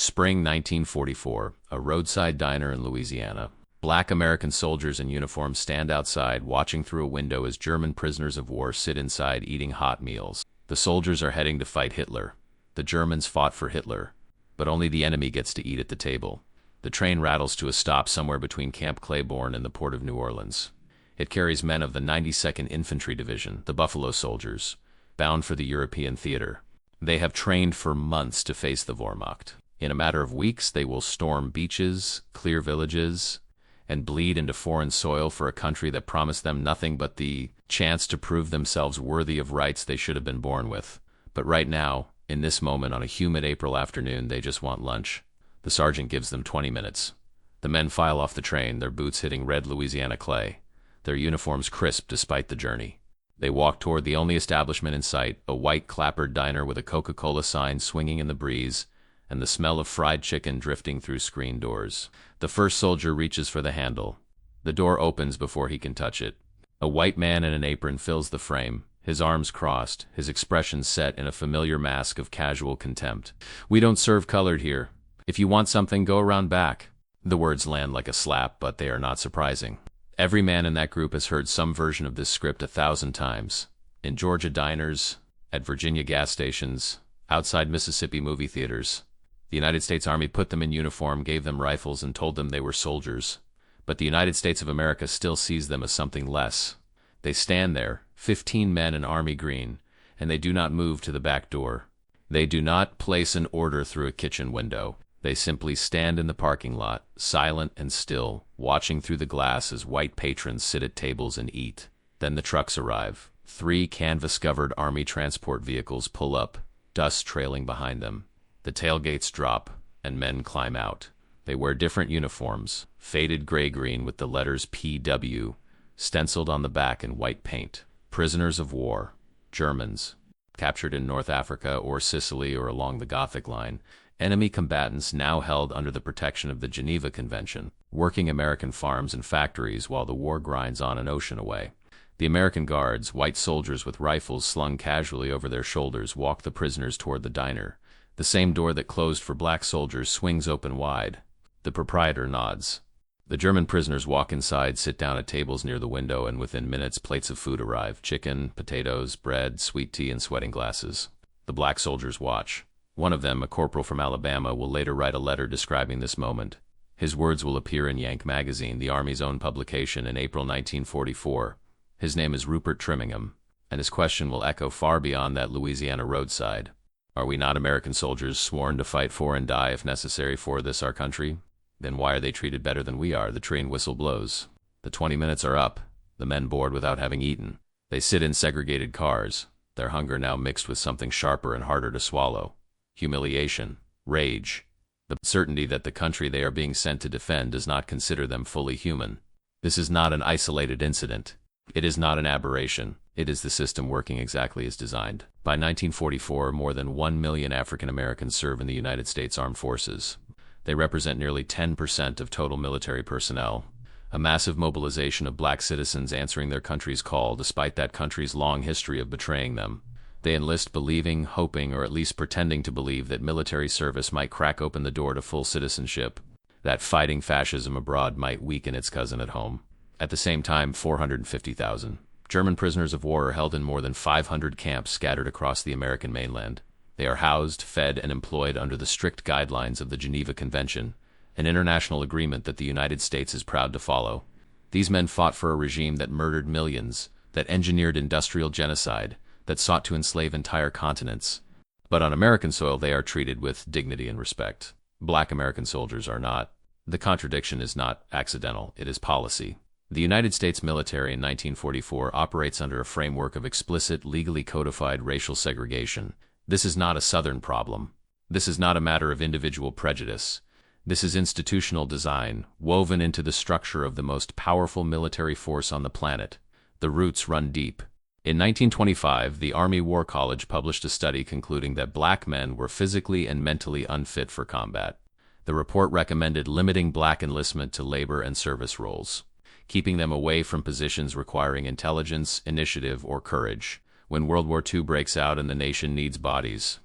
Spring 1944, a roadside diner in Louisiana. Black American soldiers in uniform stand outside, watching through a window as German prisoners of war sit inside eating hot meals. The soldiers are heading to fight Hitler. The Germans fought for Hitler, but only the enemy gets to eat at the table. The train rattles to a stop somewhere between Camp Claiborne and the port of New Orleans. It carries men of the 92nd Infantry Division, the Buffalo Soldiers, bound for the European theater. They have trained for months to face the Wehrmacht. In a matter of weeks, they will storm beaches, clear villages, and bleed into foreign soil for a country that promised them nothing but the chance to prove themselves worthy of rights they should have been born with. But right now, in this moment on a humid April afternoon, they just want lunch. The sergeant gives them 20 minutes. The men file off the train, their boots hitting red Louisiana clay, their uniforms crisp despite the journey. They walk toward the only establishment in sight, a white clapboard diner with a Coca-Cola sign swinging in the breeze, and the smell of fried chicken drifting through screen doors. The first soldier reaches for the handle. The door opens before he can touch it. A white man in an apron fills the frame, his arms crossed, his expression set in a familiar mask of casual contempt. "We don't serve colored here. If you want something, go around back." The words land like a slap, but they are not surprising. Every man in that group has heard some version of this script 1,000 times. In Georgia diners, at Virginia gas stations, outside Mississippi movie theaters. The United States Army put them in uniform, gave them rifles, and told them they were soldiers. But the United States of America still sees them as something less. They stand there, 15 men in army green, and they do not move to the back door. They do not place an order through a kitchen window. They simply stand in the parking lot, silent and still, watching through the glass as white patrons sit at tables and eat. Then the trucks arrive. 3 canvas-covered army transport vehicles pull up, dust trailing behind them. The tailgates drop, and men climb out. They wear different uniforms, faded gray-green with the letters POW stenciled on the back in white paint. Prisoners of war, Germans, captured in North Africa or Sicily or along the Gothic Line, enemy combatants now held under the protection of the Geneva Convention, working American farms and factories while the war grinds on an ocean away. The American guards, white soldiers with rifles slung casually over their shoulders, walk the prisoners toward the diner. The same door that closed for black soldiers swings open wide. The proprietor nods. The German prisoners walk inside, sit down at tables near the window, and within minutes plates of food arrive: chicken, potatoes, bread, sweet tea, and sweating glasses. The black soldiers watch. One of them, a corporal from Alabama, will later write a letter describing this moment. His words will appear in Yank magazine, the Army's own publication, in April 1944. His name is Rupert Trimingham, and his question will echo far beyond that Louisiana roadside. Are we not American soldiers sworn to fight for and die if necessary for this our country? Then why are they treated better than we are? The train whistle blows. The 20 minutes are up, the men bored without having eaten. They sit in segregated cars, their hunger now mixed with something sharper and harder to swallow. Humiliation, rage, the certainty that the country they are being sent to defend does not consider them fully human. This is not an isolated incident. It is not an aberration. It is the system working exactly as designed. By 1944, more than 1 million African Americans serve in the United States Armed Forces. They represent nearly 10% of total military personnel. A massive mobilization of black citizens answering their country's call despite that country's long history of betraying them. They enlist believing, hoping, or at least pretending to believe that military service might crack open the door to full citizenship, that fighting fascism abroad might weaken its cousin at home. At the same time, 450,000 German prisoners of war are held in more than 500 camps scattered across the American mainland. They are housed, fed, and employed under the strict guidelines of the Geneva Convention, an international agreement that the United States is proud to follow. These men fought for a regime that murdered millions, that engineered industrial genocide, that sought to enslave entire continents. But on American soil, they are treated with dignity and respect. Black American soldiers are not. The contradiction is not accidental, it is policy. The United States military in 1944 operates under a framework of explicit, legally codified racial segregation. This is not a Southern problem. This is not a matter of individual prejudice. This is institutional design, woven into the structure of the most powerful military force on the planet. The roots run deep. In 1925, the Army War College published a study concluding that black men were physically and mentally unfit for combat. The report recommended limiting black enlistment to labor and service roles, keeping them away from positions requiring intelligence, initiative, or courage. When World War II breaks out and the nation needs bodies,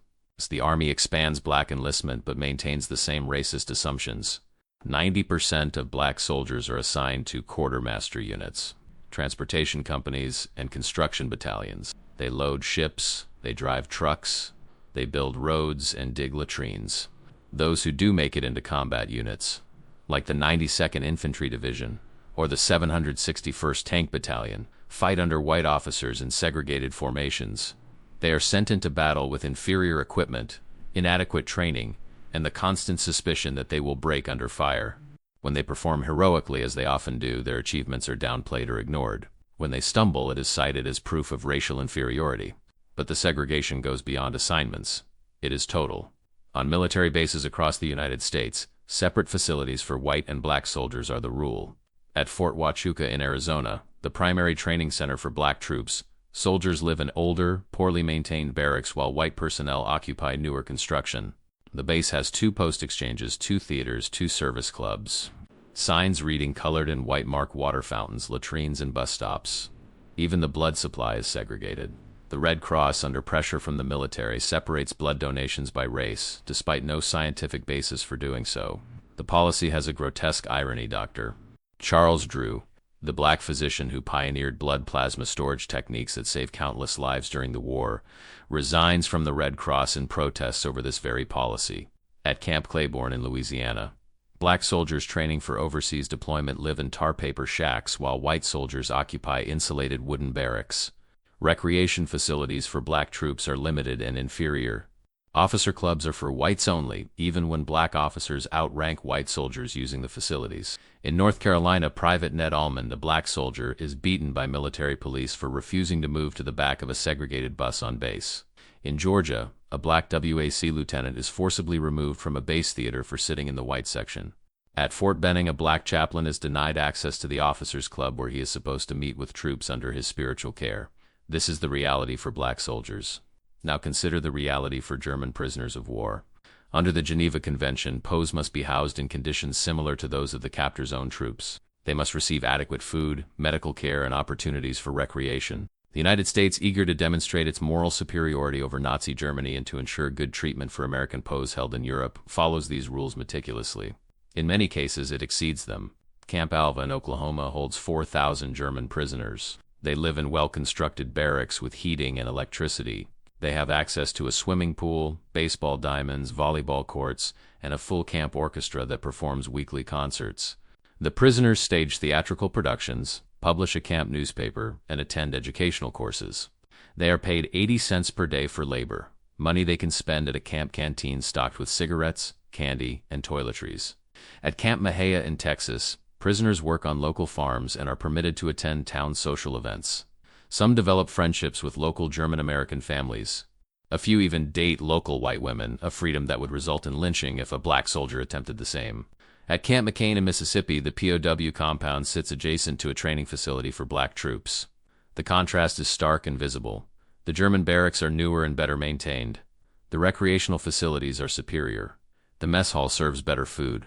The Army expands black enlistment but maintains the same racist assumptions. 90% of black soldiers are assigned to quartermaster units, transportation companies, and construction battalions. They load ships, they drive trucks, they build roads and dig latrines. Those who do make it into combat units, like the 92nd Infantry Division or the 761st Tank Battalion, fight under white officers in segregated formations. They are sent into battle with inferior equipment, inadequate training, and the constant suspicion that they will break under fire. When they perform heroically, as they often do, their achievements are downplayed or ignored. When they stumble, it is cited as proof of racial inferiority. But the segregation goes beyond assignments. It is total. On military bases across the United States, separate facilities for white and black soldiers are the rule. At Fort Huachuca in Arizona, the primary training center for black troops, soldiers live in older, poorly maintained barracks while white personnel occupy newer construction. The base has 2 post exchanges, 2 theaters, 2 service clubs. Signs reading colored and white mark water fountains, latrines, and bus stops. Even the blood supply is segregated. The Red Cross, under pressure from the military, separates blood donations by race, despite no scientific basis for doing so. The policy has a grotesque irony. Dr. Charles Drew, the black physician who pioneered blood plasma storage techniques that saved countless lives during the war, resigns from the Red Cross in protests over this very policy. At Camp Claiborne in Louisiana, black soldiers training for overseas deployment live in tar paper shacks while white soldiers occupy insulated wooden barracks. Recreation facilities for black troops are limited and inferior. Officer clubs are for whites only, even when black officers outrank white soldiers using the facilities. In North Carolina, Private Ned Almond, a black soldier, is beaten by military police for refusing to move to the back of a segregated bus on base. In Georgia, a black WAC lieutenant is forcibly removed from a base theater for sitting in the white section. At Fort Benning, a black chaplain is denied access to the officers' club where he is supposed to meet with troops under his spiritual care. This is the reality for black soldiers. Now consider the reality for German prisoners of war. Under the Geneva Convention, POWs must be housed in conditions similar to those of the captor's own troops. They must receive adequate food, medical care, and opportunities for recreation. The United States, eager to demonstrate its moral superiority over Nazi Germany and to ensure good treatment for American POWs held in Europe, follows these rules meticulously. In many cases, it exceeds them. Camp Alva in Oklahoma holds 4,000 German prisoners. They live in well-constructed barracks with heating and electricity. They have access to a swimming pool, baseball diamonds, volleyball courts, and a full camp orchestra that performs weekly concerts. The prisoners stage theatrical productions, publish a camp newspaper, and attend educational courses. They are paid 80 cents per day for labor, money they can spend at a camp canteen stocked with cigarettes, candy, and toiletries. At Camp Mahia in Texas, prisoners work on local farms and are permitted to attend town social events. Some develop friendships with local German-American families. A few even date local white women, a freedom that would result in lynching if a black soldier attempted the same. At Camp McCain in Mississippi, the POW compound sits adjacent to a training facility for black troops. The contrast is stark and visible. The German barracks are newer and better maintained. The recreational facilities are superior. The mess hall serves better food.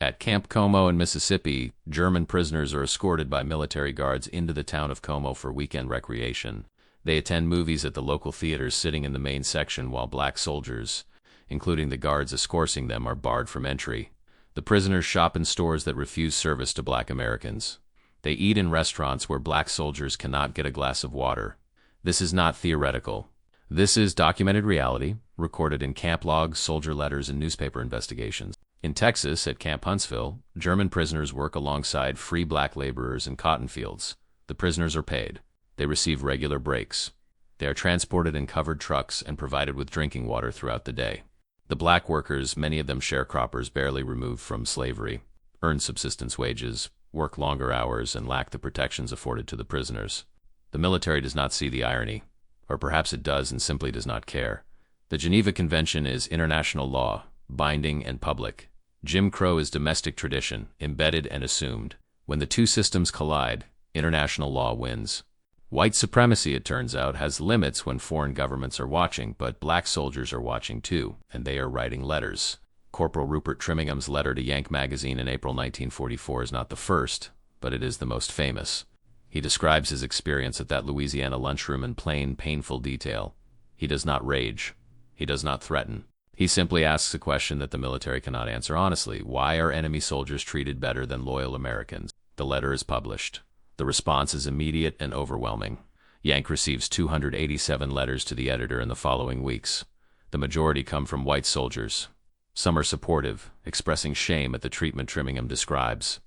At Camp Como in Mississippi, German prisoners are escorted by military guards into the town of Como for weekend recreation. They attend movies at the local theaters sitting in the main section while black soldiers, including the guards escorting them, are barred from entry. The prisoners shop in stores that refuse service to black Americans. They eat in restaurants where black soldiers cannot get a glass of water. This is not theoretical. This is documented reality, recorded in camp logs, soldier letters, and newspaper investigations. In Texas, at Camp Huntsville, German prisoners work alongside free black laborers in cotton fields. The prisoners are paid. They receive regular breaks. They are transported in covered trucks and provided with drinking water throughout the day. The black workers, many of them sharecroppers barely removed from slavery, earn subsistence wages, work longer hours, and lack the protections afforded to the prisoners. The military does not see the irony, or perhaps it does and simply does not care. The Geneva Convention is international law, binding and public. Jim Crow is domestic tradition, embedded and assumed. When the two systems collide, international law wins. White supremacy, it turns out, has limits when foreign governments are watching, but black soldiers are watching too, and they are writing letters. Corporal Rupert Trimmingham's letter to Yank magazine in April 1944 is not the first, but it is the most famous. He describes his experience at that Louisiana lunchroom in plain, painful detail. He does not rage. He does not threaten. He simply asks a question that the military cannot answer honestly. Why are enemy soldiers treated better than loyal Americans? The letter is published. The response is immediate and overwhelming. Yank receives 287 letters to the editor in the following weeks. The majority come from white soldiers. Some are supportive, expressing shame at the treatment Trimmingham describes.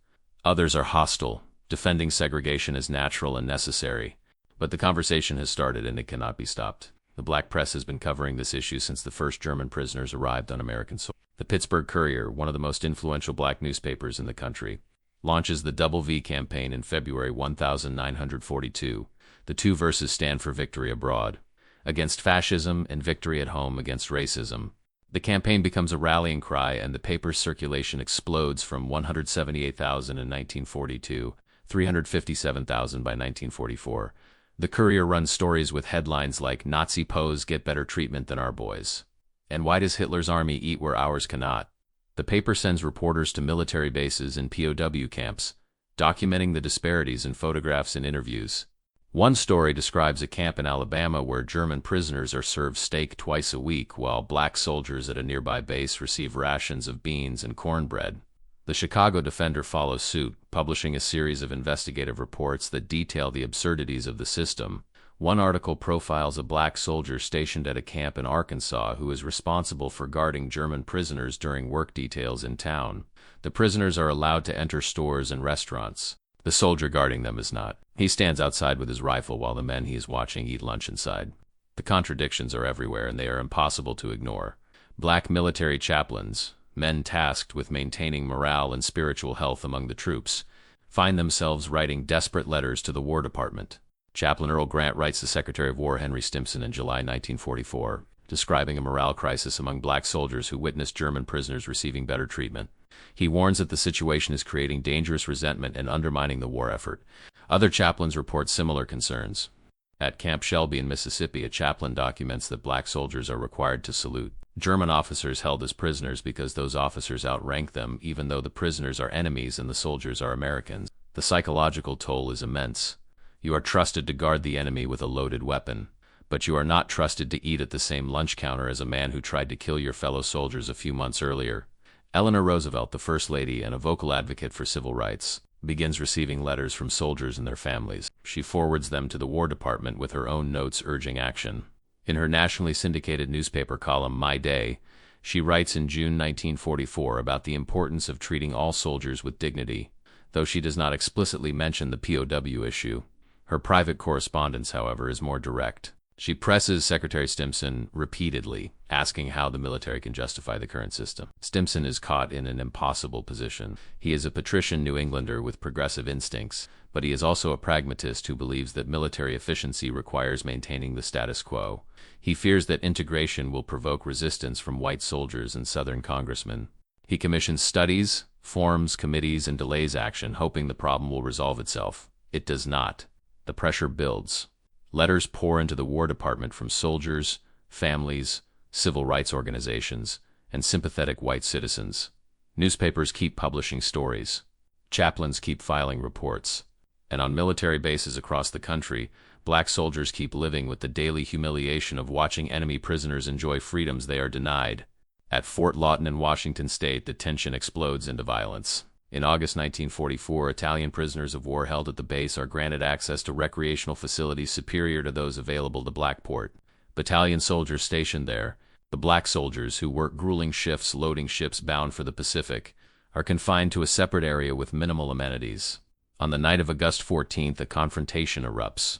Others are hostile, defending segregation as natural and necessary. But the conversation has started and it cannot be stopped. The black press has been covering this issue since the first German prisoners arrived on American soil. The Pittsburgh Courier, one of the most influential black newspapers in the country, launches the Double V campaign in February 1942. The two verses stand for victory abroad, against fascism, and victory at home against racism. The campaign becomes a rallying cry, and the paper's circulation explodes from 178,000 in 1942, 357,000 by 1944. The Courier runs stories with headlines like "Nazi POWs get better treatment than our boys," and "Why does Hitler's army eat where ours cannot?" The paper sends reporters to military bases and POW camps, documenting the disparities in photographs and interviews. One story describes a camp in Alabama where German prisoners are served steak twice a week, while black soldiers at a nearby base receive rations of beans and cornbread. The Chicago Defender follows suit, publishing a series of investigative reports that detail the absurdities of the system. One article profiles a black soldier stationed at a camp in Arkansas who is responsible for guarding German prisoners during work details in town. The prisoners are allowed to enter stores and restaurants. The soldier guarding them is not. He stands outside with his rifle while the men he is watching eat lunch inside. The contradictions are everywhere, and they are impossible to ignore. Black military chaplains, men tasked with maintaining morale and spiritual health among the troops, find themselves writing desperate letters to the War Department. Chaplain Earl Grant writes to Secretary of War Henry Stimson in July 1944, describing a morale crisis among black soldiers who witnessed German prisoners receiving better treatment. He warns that the situation is creating dangerous resentment and undermining the war effort. Other chaplains report similar concerns. At Camp Shelby in Mississippi, a chaplain documents that black soldiers are required to salute German officers held as prisoners because those officers outrank them, even though the prisoners are enemies and the soldiers are Americans. The psychological toll is immense. You are trusted to guard the enemy with a loaded weapon, but you are not trusted to eat at the same lunch counter as a man who tried to kill your fellow soldiers a few months earlier. Eleanor Roosevelt, the First Lady and a vocal advocate for civil rights, begins receiving letters from soldiers and their families. She forwards them to the War Department with her own notes urging action. In her nationally syndicated newspaper column, My Day, she writes in June 1944 about the importance of treating all soldiers with dignity, though she does not explicitly mention the POW issue. Her private correspondence, however, is more direct. She presses Secretary Stimson repeatedly, asking how the military can justify the current system. Stimson is caught in an impossible position. He is a patrician New Englander with progressive instincts, but he is also a pragmatist who believes that military efficiency requires maintaining the status quo. He fears that integration will provoke resistance from white soldiers and Southern congressmen. He commissions studies, forms committees, and delays action, hoping the problem will resolve itself. It does not. The pressure builds. Letters pour into the War Department from soldiers, families, civil rights organizations, and sympathetic white citizens. Newspapers keep publishing stories. Chaplains keep filing reports. And on military bases across the country, black soldiers keep living with the daily humiliation of watching enemy prisoners enjoy freedoms they are denied. At Fort Lawton in Washington state, the tension explodes into violence. In August 1944, Italian prisoners of war held at the base are granted access to recreational facilities superior to those available to Blackport. Battalion soldiers stationed there, the black soldiers who work grueling shifts loading ships bound for the Pacific, are confined to a separate area with minimal amenities. On the night of August 14th, a confrontation erupts.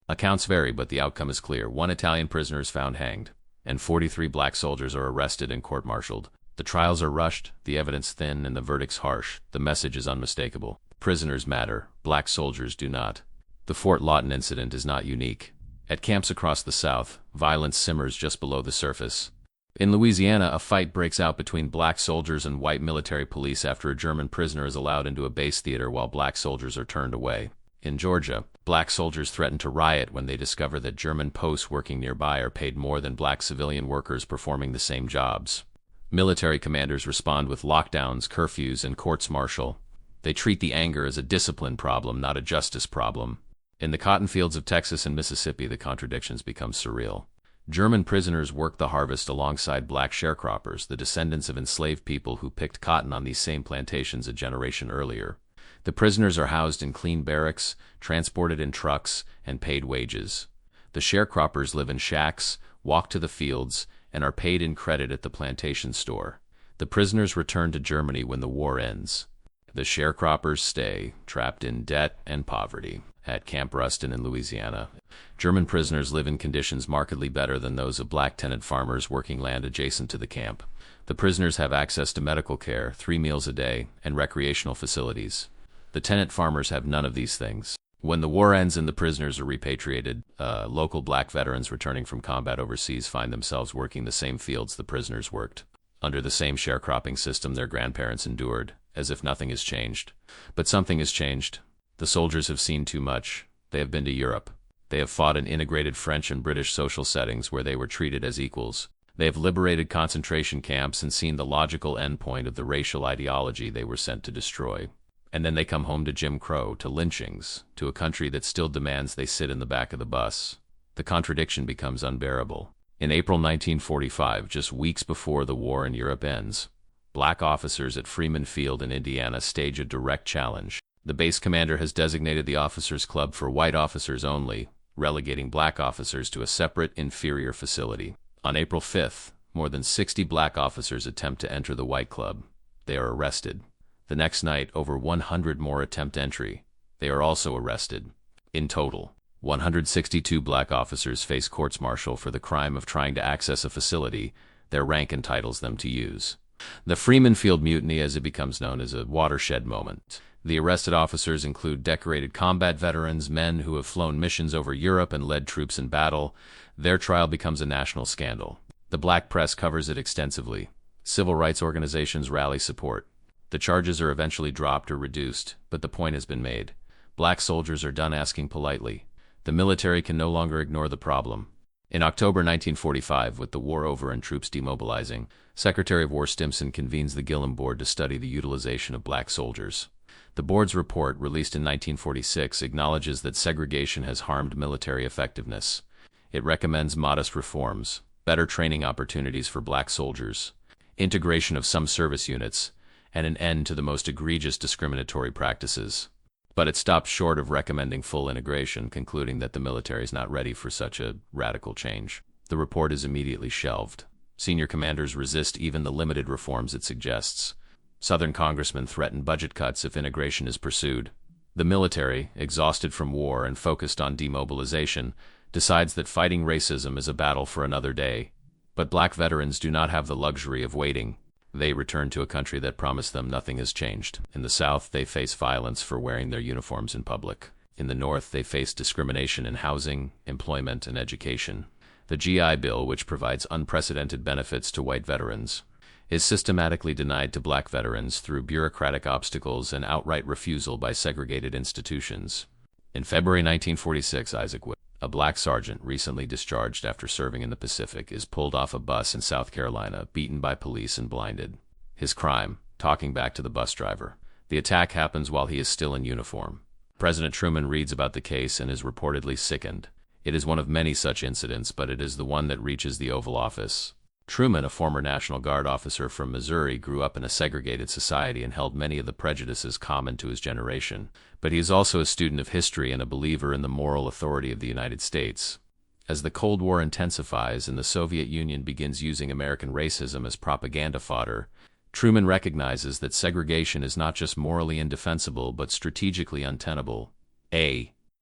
Accounts vary, but the outcome is clear. 1 Italian prisoner is found hanged, and 43 black soldiers are arrested and court-martialed. The trials are rushed, the evidence thin, and the verdicts harsh. The message is unmistakable. Prisoners matter, black soldiers do not. The Fort Lawton incident is not unique. At camps across the South, violence simmers just below the surface. In Louisiana, a fight breaks out between black soldiers and white military police after a German prisoner is allowed into a base theater while black soldiers are turned away. In Georgia, black soldiers threaten to riot when they discover that German posts working nearby are paid more than black civilian workers performing the same jobs. Military commanders respond with lockdowns, curfews, and courts-martial. They treat the anger as a discipline problem, not a justice problem. In the cotton fields of Texas and Mississippi, the contradictions become surreal. German prisoners worked the harvest alongside black sharecroppers, the descendants of enslaved people who picked cotton on these same plantations a generation earlier. The prisoners are housed in clean barracks, transported in trucks, and paid wages. The sharecroppers live in shacks, walk to the fields, and are paid in credit at the plantation store. The prisoners return to Germany when the war ends. The sharecroppers stay, trapped in debt and poverty, at Camp Ruston in Louisiana. German prisoners live in conditions markedly better than those of black tenant farmers working land adjacent to the camp. The prisoners have access to medical care, 3 meals a day, and recreational facilities. The tenant farmers have none of these things. When the war ends and the prisoners are repatriated, local black veterans returning from combat overseas find themselves working the same fields the prisoners worked, under the same sharecropping system their grandparents endured, as if nothing has changed. But something has changed. The soldiers have seen too much. They have been to Europe. They have fought in integrated French and British social settings where they were treated as equals. They have liberated concentration camps and seen the logical endpoint of the racial ideology they were sent to destroy. And then they come home to Jim Crow, to lynchings, to a country that still demands they sit in the back of the bus. The contradiction becomes unbearable. In April 1945, just weeks before the war in Europe ends, black officers at Freeman Field in Indiana stage a direct challenge. The base commander has designated the officers' club for white officers only, relegating black officers to a separate, inferior facility. On April 5th, more than 60 black officers attempt to enter the white club. They are arrested. The next night, over 100 more attempt entry. They are also arrested. In total, 162 black officers face courts-martial for the crime of trying to access a facility their rank entitles them to use. The Freeman Field Mutiny, as it becomes known, is a watershed moment. The arrested officers include decorated combat veterans, men who have flown missions over Europe and led troops in battle. Their trial becomes a national scandal. The black press covers it extensively. Civil rights organizations rally support. The charges are eventually dropped or reduced, but the point has been made. Black soldiers are done asking politely. The military can no longer ignore the problem. In October 1945, with the war over and troops demobilizing, Secretary of War Stimson convenes the Gillum Board to study the utilization of black soldiers. The board's report, released in 1946, acknowledges that segregation has harmed military effectiveness. It recommends modest reforms, better training opportunities for black soldiers, integration of some service units, and an end to the most egregious discriminatory practices. But it stops short of recommending full integration, concluding that the military is not ready for such a radical change. The report is immediately shelved. Senior commanders resist even the limited reforms it suggests. Southern congressmen threaten budget cuts if integration is pursued. The military, exhausted from war and focused on demobilization, decides that fighting racism is a battle for another day. But black veterans do not have the luxury of waiting. They return to a country that promised them nothing has changed. In the South, they face violence for wearing their uniforms in public. In the North, they face discrimination in housing, employment, and education. The GI Bill, which provides unprecedented benefits to white veterans, is systematically denied to black veterans through bureaucratic obstacles and outright refusal by segregated institutions. In February 1946, Isaac Wood, a black sergeant recently discharged after serving in the Pacific, is pulled off a bus in South Carolina, beaten by police and blinded. His crime: talking back to the bus driver. The attack happens while he is still in uniform. President Truman reads about the case and is reportedly sickened. It is one of many such incidents, but it is the one that reaches the Oval Office. Truman, a former National Guard officer from Missouri, grew up in a segregated society and held many of the prejudices common to his generation. But he is also a student of history and a believer in the moral authority of the United States. As the Cold War intensifies and the Soviet Union begins using American racism as propaganda fodder, Truman recognizes that segregation is not just morally indefensible but strategically untenable.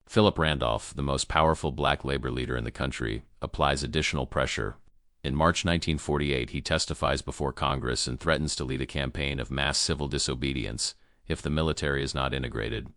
Philip Randolph, the most powerful black labor leader in the country, applies additional pressure. In March 1948, he testifies before Congress and threatens to lead a campaign of mass civil disobedience if the military is not integrated.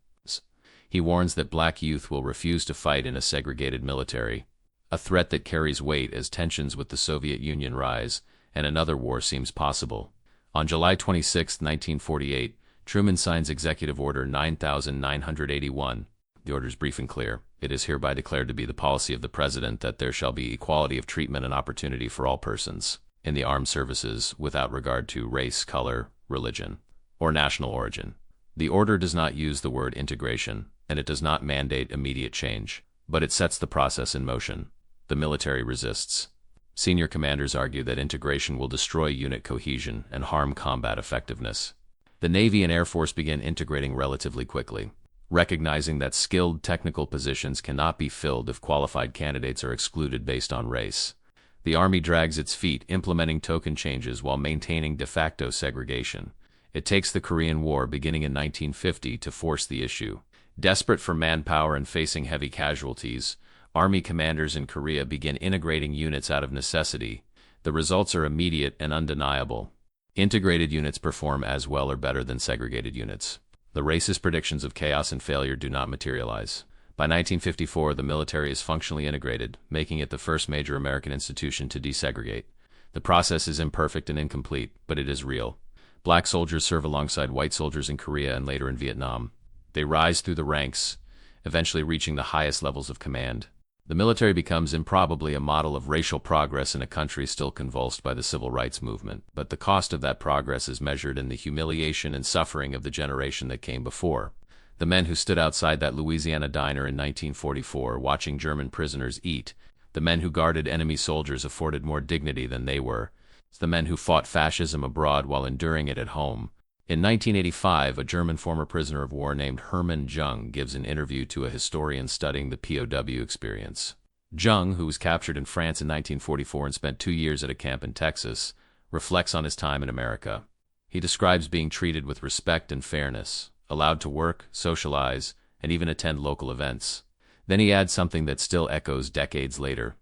He warns that black youth will refuse to fight in a segregated military, a threat that carries weight as tensions with the Soviet Union rise and another war seems possible. On July 26, 1948, Truman signs Executive Order 9981. The order is brief and clear. It is hereby declared to be the policy of the President that there shall be equality of treatment and opportunity for all persons in the armed services without regard to race, color, religion, or national origin. The order does not use the word integration, and it does not mandate immediate change, but it sets the process in motion. The military resists. Senior commanders argue that integration will destroy unit cohesion and harm combat effectiveness. The Navy and Air Force began integrating relatively quickly, recognizing that skilled technical positions cannot be filled if qualified candidates are excluded based on race. The Army drags its feet, implementing token changes while maintaining de facto segregation. It takes the Korean War beginning in 1950 to force the issue. Desperate for manpower and facing heavy casualties, Army commanders in Korea begin integrating units out of necessity. The results are immediate and undeniable. Integrated units perform as well or better than segregated units. The racist predictions of chaos and failure do not materialize. By 1954, the military is functionally integrated, making it the first major American institution to desegregate. The process is imperfect and incomplete, but it is real. Black soldiers serve alongside white soldiers in Korea and later in Vietnam. They rise through the ranks, eventually reaching the highest levels of command. The military becomes improbably a model of racial progress in a country still convulsed by the civil rights movement, but the cost of that progress is measured in the humiliation and suffering of the generation that came before. The men who stood outside that Louisiana diner in 1944 watching German prisoners eat, the men who guarded enemy soldiers afforded more dignity than they were. It's the men who fought fascism abroad while enduring it at home. In 1985, a German former prisoner of war named Hermann Jung gives an interview to a historian studying the POW experience. Jung, who was captured in France in 1944 and spent 2 years at a camp in Texas, reflects on his time in America. He describes being treated with respect and fairness, allowed to work, socialize, and even attend local events. Then he adds something that still echoes decades later.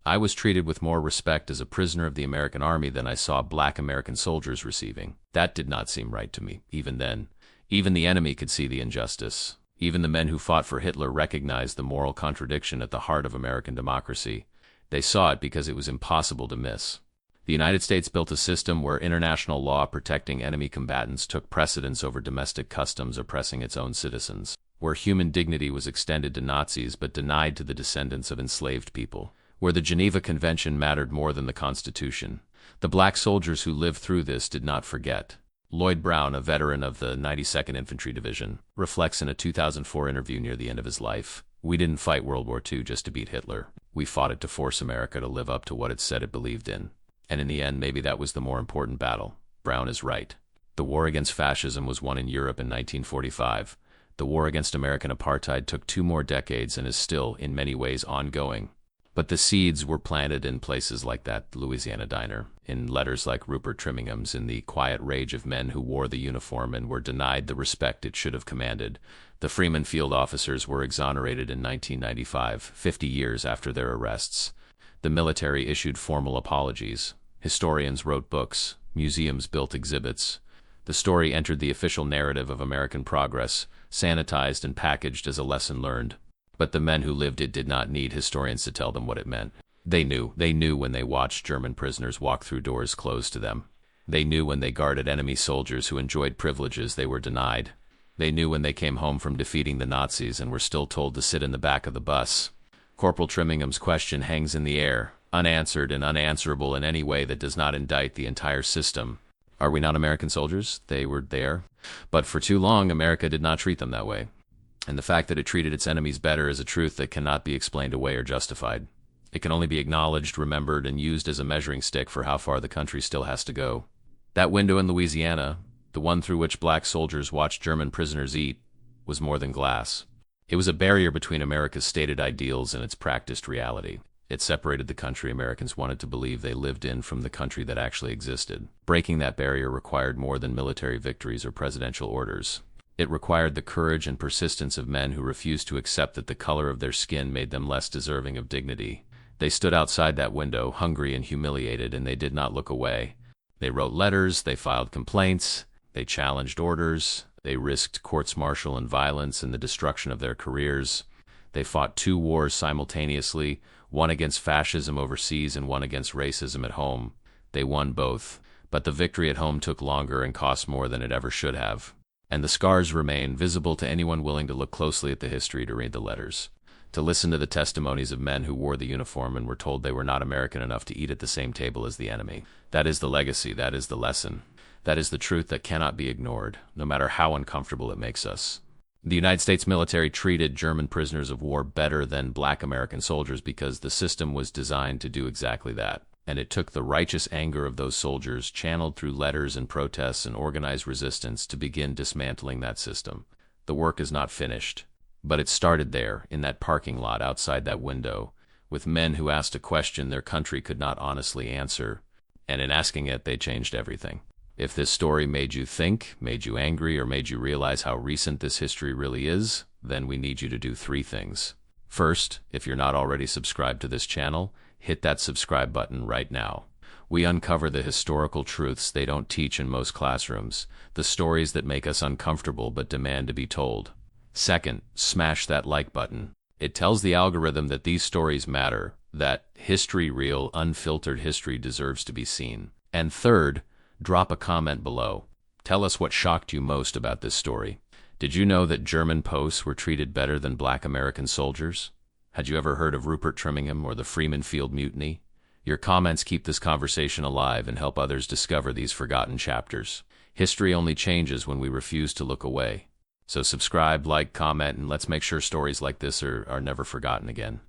I was treated with more respect as a prisoner of the American Army than I saw black American soldiers receiving. That did not seem right to me, even then. Even the enemy could see the injustice. Even the men who fought for Hitler recognized the moral contradiction at the heart of American democracy. They saw it because it was impossible to miss. The United States built a system where international law protecting enemy combatants took precedence over domestic customs oppressing its own citizens, where human dignity was extended to Nazis but denied to the descendants of enslaved people, where the Geneva Convention mattered more than the Constitution. The black soldiers who lived through this did not forget. Lloyd Brown, a veteran of the 92nd Infantry Division, reflects in a 2004 interview near the end of his life, "We didn't fight World War II just to beat Hitler. We fought it to force America to live up to what it said it believed in. And in the end, maybe that was the more important battle." Brown is right. The war against fascism was won in Europe in 1945. The war against American apartheid took 2 more decades and is still, in many ways, ongoing. But the seeds were planted in places like that Louisiana diner, in letters like Rupert Trimmingham's, in the quiet rage of men who wore the uniform and were denied the respect it should have commanded. The Freeman field officers were exonerated in 1995, 50 years after their arrests. The military issued formal apologies. Historians wrote books. Museums built exhibits. The story entered the official narrative of American progress, sanitized and packaged as a lesson learned. But the men who lived it did not need historians to tell them what it meant. They knew when they watched German prisoners walk through doors closed to them. They knew when they guarded enemy soldiers who enjoyed privileges they were denied. They knew when they came home from defeating the Nazis and were still told to sit in the back of the bus. Corporal Trimmingham's question hangs in the air, unanswered and unanswerable in any way that does not indict the entire system. Are we not American soldiers? They were there. But for too long, America did not treat them that way. And the fact that it treated its enemies better is a truth that cannot be explained away or justified. It can only be acknowledged, remembered, and used as a measuring stick for how far the country still has to go. That window in Louisiana, the one through which black soldiers watched German prisoners eat, was more than glass. It was a barrier between America's stated ideals and its practiced reality. It separated the country Americans wanted to believe they lived in from the country that actually existed. Breaking that barrier required more than military victories or presidential orders. It required the courage and persistence of men who refused to accept that the color of their skin made them less deserving of dignity. They stood outside that window, hungry and humiliated, and they did not look away. They wrote letters, they filed complaints, they challenged orders, they risked courts-martial and violence and the destruction of their careers. They fought 2 wars simultaneously, one against fascism overseas and one against racism at home. They won both, but the victory at home took longer and cost more than it ever should have. And the scars remain, visible to anyone willing to look closely at the history, to read the letters, to listen to the testimonies of men who wore the uniform and were told they were not American enough to eat at the same table as the enemy. That is the legacy, that is the lesson. That is the truth that cannot be ignored, no matter how uncomfortable it makes us. The United States military treated German prisoners of war better than black American soldiers because the system was designed to do exactly that. And it took the righteous anger of those soldiers, channeled through letters and protests and organized resistance, to begin dismantling that system. The work is not finished, but it started there, in that parking lot outside that window, with men who asked a question their country could not honestly answer, and in asking it, they changed everything. If this story made you think, made you angry, or made you realize how recent this history really is, then we need you to do 3 things. First, if you're not already subscribed to this channel, hit that subscribe button right now. We uncover the historical truths they don't teach in most classrooms, the stories that make us uncomfortable but demand to be told. Second, smash that like button. It tells the algorithm that these stories matter, that history, real, unfiltered history, deserves to be seen. And third, drop a comment below. Tell us what shocked you most about this story. Did you know that German posts were treated better than Black American soldiers? Had you ever heard of Rupert Trimmingham or the Freeman Field Mutiny? Your comments keep this conversation alive and help others discover these forgotten chapters. History only changes when we refuse to look away. So subscribe, like, comment, and let's make sure stories like this are never forgotten again.